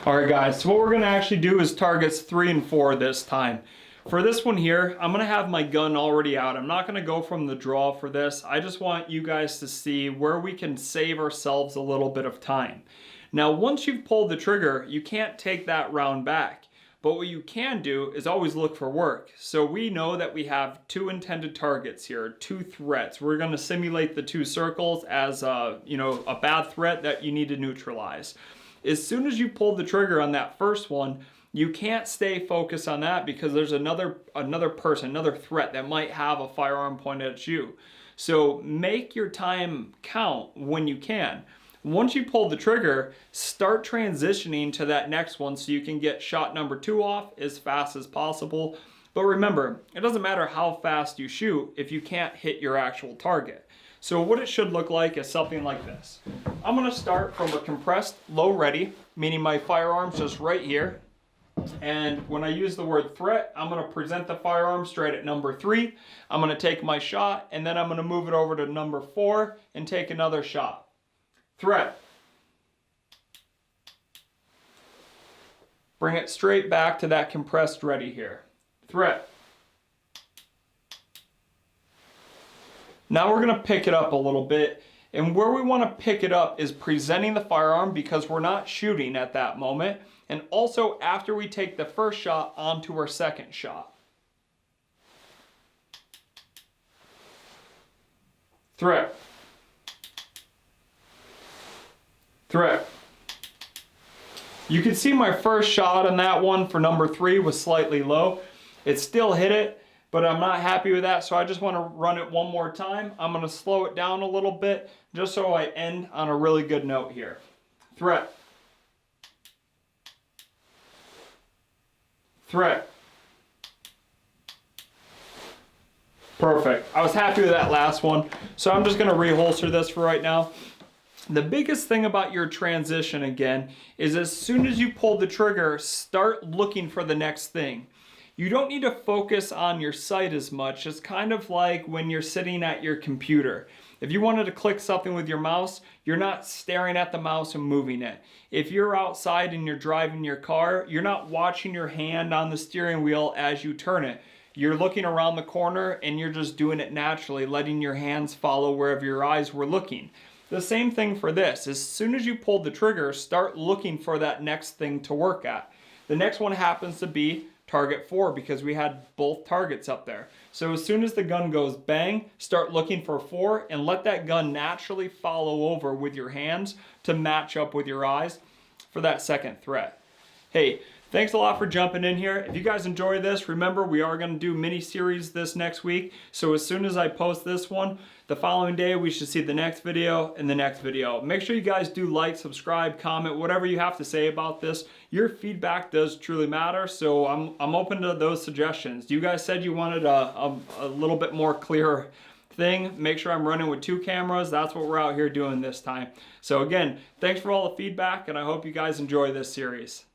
All right, guys, so what we're gonna actually do is targets 3 and 4 this time. For this one here, I'm gonna have my gun already out. I'm not gonna go from the draw for this. I just want you guys to see where we can save ourselves a little bit of time. Now, once you've pulled the trigger, you can't take that round back. But what you can do is always look for work. So we know that we have 2 intended targets here, 2 threats. We're gonna simulate the 2 circles as a bad threat that you need to neutralize. As soon as you pull the trigger on that first one, you can't stay focused on that because there's another person, another threat that might have a firearm pointed at you. So make your time count when you can. Once you pull the trigger, start transitioning to that next one so you can get shot number 2 off as fast as possible. But remember, it doesn't matter how fast you shoot if you can't hit your actual target. So what it should look like is something like this. I'm gonna start from a compressed low ready, meaning my firearm's just right here. And when I use the word threat, I'm gonna present the firearm straight at number 3. I'm gonna take my shot, and then I'm gonna move it over to number 4 and take another shot. Threat. Bring it straight back to that compressed ready here. Threat. Now we're gonna pick it up a little bit, and where we wanna pick it up is presenting the firearm because we're not shooting at that moment, and also after we take the first shot onto our second shot. Threat. Threat. You can see my first shot on that one for number 3 was slightly low. It still hit it, but I'm not happy with that, so I just want to run it one more time. I'm going to slow it down a little bit just so I end on a really good note here. Threat. Threat. Perfect. I was happy with that last one, so I'm just going to reholster this for right now. The biggest thing about your transition, again, is as soon as you pull the trigger, start looking for the next thing. You don't need to focus on your sight as much. It's kind of like when you're sitting at your computer. If you wanted to click something with your mouse, you're not staring at the mouse and moving it. If you're outside and you're driving your car, you're not watching your hand on the steering wheel as you turn it. You're looking around the corner and you're just doing it naturally, letting your hands follow wherever your eyes were looking. The same thing for this. As soon as you pull the trigger, start looking for that next thing to work at. The next one happens to be target 4 because we had both targets up there. So as soon as the gun goes bang, start looking for 4 and let that gun naturally follow over with your hands to match up with your eyes for that second threat. Hey, thanks a lot for jumping in here. If you guys enjoy this, remember we are going to do mini series this next week. So as soon as I post this one, the following day we should see the next video and the next video. Make sure you guys do like, subscribe, comment, whatever you have to say about this. Your feedback does truly matter, so I'm open to those suggestions. You guys said you wanted a little bit more clear thing. Make sure I'm running with 2 cameras. That's what we're out here doing this time. So again, thanks for all the feedback, and I hope you guys enjoy this series.